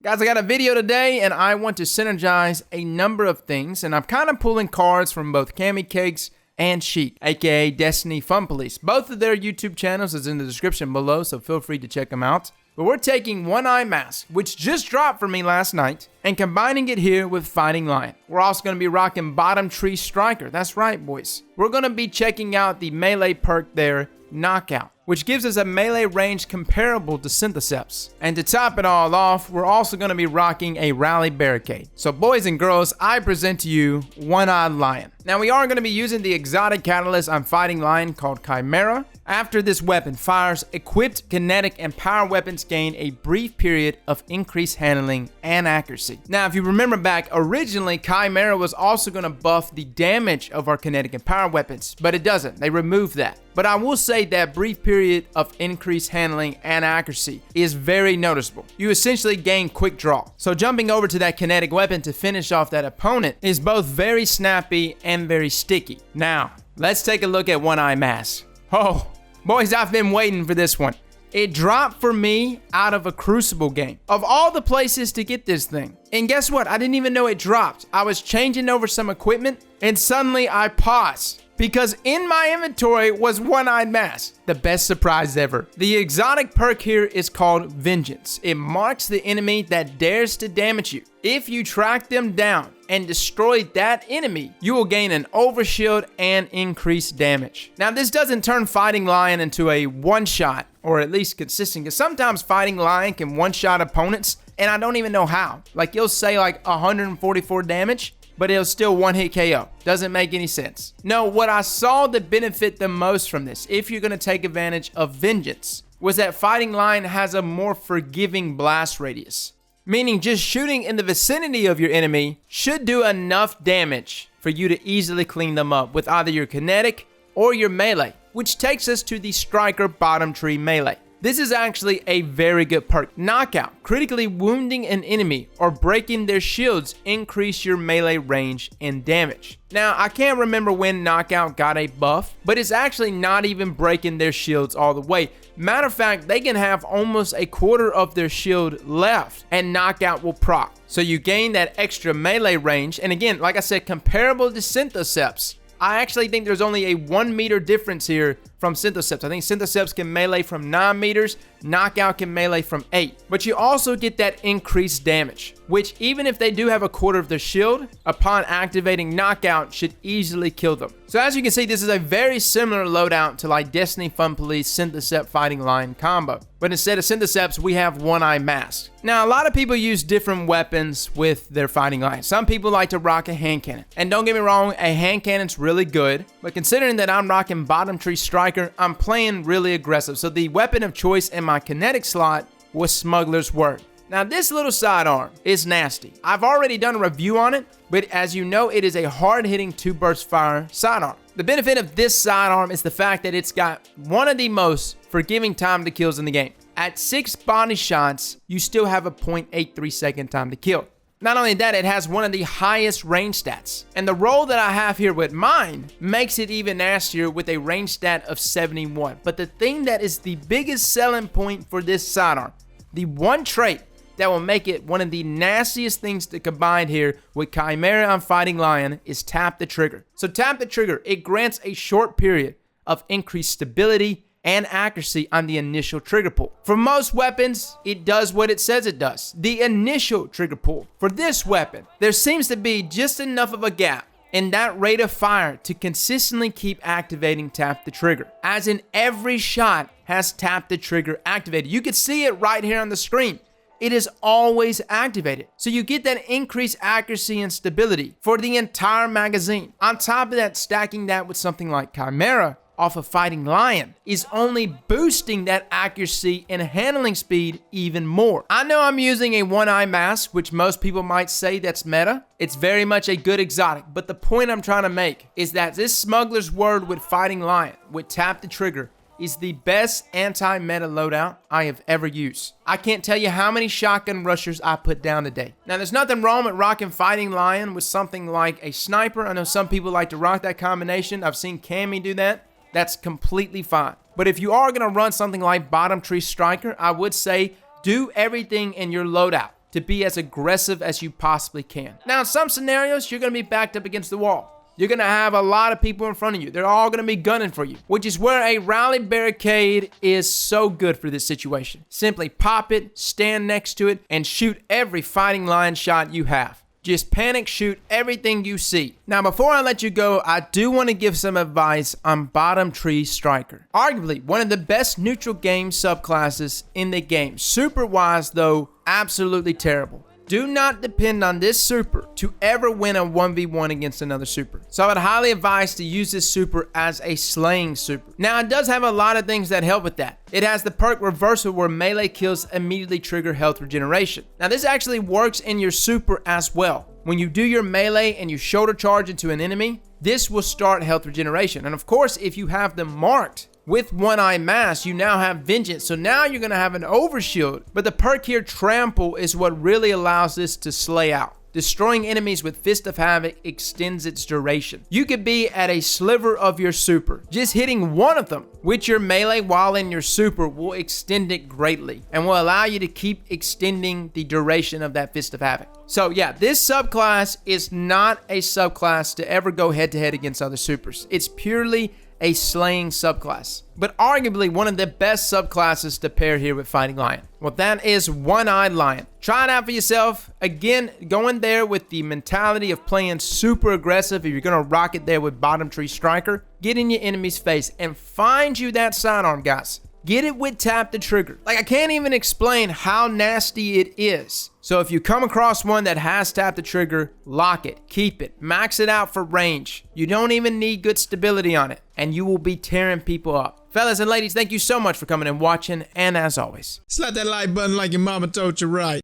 Guys, I got a video today and I want to synergize a number of things, and I'm kind of pulling cards from both CammyCakes and Sheik, aka Destiny Fun Police. Both of their YouTube channels is in the description below, so feel free to check them out. But we're taking One Eye Mask, which just dropped for me last night, and combining it here with Fighting Lion. We're also going to be rocking Bottom Tree Striker. That's right, boys. We're going to be checking out the melee perk there, Knockout, which gives us a melee range comparable to Syntheseps. And to top it all off, we're also going to be rocking a Rally Barricade. So boys and girls, I present to you One-Eyed Lion. Now we are going to be using the exotic catalyst on Fighting Lion called Chimera. After this weapon fires, equipped kinetic and power weapons gain a brief period of increased handling and accuracy. Now if you remember back, originally Chimera was also going to buff the damage of our kinetic and power weapons, but it doesn't. They removed that. But I will say that brief period of increased handling and accuracy is very noticeable. You essentially gain quick draw. So jumping over to that kinetic weapon to finish off that opponent is both very snappy and very sticky. Now, let's take a look at One Eye Mask. Oh, boys, I've been waiting for this one. It dropped for me out of a Crucible game. Of all the places to get this thing. And guess what? I didn't even know it dropped. I was changing over some equipment and suddenly I paused, because in my inventory was One-Eyed Mask. The best surprise ever. The exotic perk here is called Vengeance. It marks the enemy that dares to damage you. If you track them down and destroy that enemy, you will gain an overshield and increased damage. Now this doesn't turn Fighting Lion into a one-shot, or at least consistent, because sometimes Fighting Lion can one-shot opponents and I don't even know how. Like you'll say like 144 damage, but it'll still one-hit KO. Doesn't make any sense. No, what I saw that benefit the most from this, if you're going to take advantage of Vengeance, was that Fighting Lion has a more forgiving blast radius. Meaning just shooting in the vicinity of your enemy should do enough damage for you to easily clean them up with either your kinetic or your melee, which takes us to the Striker Bottom Tree Melee. This is actually a very good perk. Knockout. Critically wounding an enemy or breaking their shields increase your melee range and damage. Now, I can't remember when Knockout got a buff, but it's actually not even breaking their shields all the way. Matter of fact, they can have almost a quarter of their shield left and Knockout will proc. So you gain that extra melee range, and again, like I said, comparable to Syntheseps. I actually think there's only a 1 meter difference here from Syntheseps. I think Syntheseps can melee from 9 meters, Knockout can melee from 8. But you also get that increased damage, which even if they do have a quarter of their shield, upon activating Knockout should easily kill them. So as you can see, this is a very similar loadout to like Destiny Fun Police Syntheseps Fighting Lion combo. But instead of Syntheseps, we have One Eye Mask. Now, a lot of people use different weapons with their Fighting Lion. Some people like to rock a hand cannon. And don't get me wrong, a hand cannon's really good. But considering that I'm rocking Bottom Tree Striker, I'm playing really aggressive. So the weapon of choice in my kinetic slot was Smuggler's Word. Now this little sidearm is nasty. I've already done a review on it, but as you know, it is a hard-hitting 2-burst fire sidearm. The benefit of this sidearm is the fact that it's got one of the most forgiving time to kills in the game. At 6 body shots, you still have a 0.83 second time to kill. Not only that, it has one of the highest range stats. And the roll that I have here with mine makes it even nastier with a range stat of 71. But the thing that is the biggest selling point for this sidearm, the one trait that will make it one of the nastiest things to combine here with Chimera on Fighting Lion, is Tap the Trigger. So Tap the Trigger, it grants a short period of increased stability and accuracy on the initial trigger pull. For most weapons, it does what it says it does. The initial trigger pull. For this weapon, there seems to be just enough of a gap in that rate of fire to consistently keep activating Tap the Trigger. As in every shot has Tap the Trigger activated. You can see it right here on the screen. It is always activated. So you get that increased accuracy and stability for the entire magazine. On top of that, stacking that with something like Chimera off of Fighting Lion is only boosting that accuracy and handling speed even more. I know I'm using a one-eye mask, which most people might say that's meta. It's very much a good exotic, but the point I'm trying to make is that this Smuggler's Word with Fighting Lion, with Tap the Trigger, is the best anti-meta loadout I have ever used. I can't tell you how many shotgun rushers I put down today. Now, there's nothing wrong with rocking Fighting Lion with something like a sniper. I know some people like to rock that combination. I've seen Cammy do that. That's completely fine. But if you are going to run something like Bottom Tree Striker, I would say do everything in your loadout. to be as aggressive as you possibly can. Now, in some scenarios, you're going to be backed up against the wall. You're going to have a lot of people in front of you. They're all going to be gunning for you, which is where a rally barricade is so good for this situation. Simply pop it, stand next to it, and shoot every fighting lion shot you have. Just panic shoot everything you see. Now, before I let you go, I do want to give some advice on Bottom Tree Striker. Arguably, one of the best neutral game subclasses in the game. Super-wise, though, absolutely terrible. Do not depend on this super to ever win a 1v1 against another super. So I would highly advise to use this super as a slaying super. Now, it does have a lot of things that help with that. It has the perk reversal where melee kills immediately trigger health regeneration. Now, this actually works in your super as well. When you do your melee and you shoulder charge into an enemy, this will start health regeneration. And of course, if you have them marked with One Eye Mask, you now have Vengeance. So now you're going to have an overshield. But the perk here, Trample, is what really allows this to slay out. Destroying enemies with Fist of Havoc extends its duration. You could be at a sliver of your super. Just hitting one of them with your melee while in your super will extend it greatly and will allow you to keep extending the duration of that Fist of Havoc. So yeah, this subclass is not a subclass to ever go head-to-head against other supers. It's purely a slaying subclass, but arguably one of the best subclasses to pair here with Fighting Lion. Well, that is One-Eyed Lion. Try it out for yourself. Again, go in there with the mentality of playing super aggressive. If you're going to rock it there with Bottom Tree Striker, get in your enemy's face and find you that sidearm, guys. Get it with tap the trigger. Like, I can't even explain how nasty it is. So if you come across one that has tap the trigger, lock it, keep it, max it out for range. You don't even need good stability on it, and you will be tearing people up. Fellas and ladies, thank you so much for coming and watching, and as always, slap that like button like your mama told you right.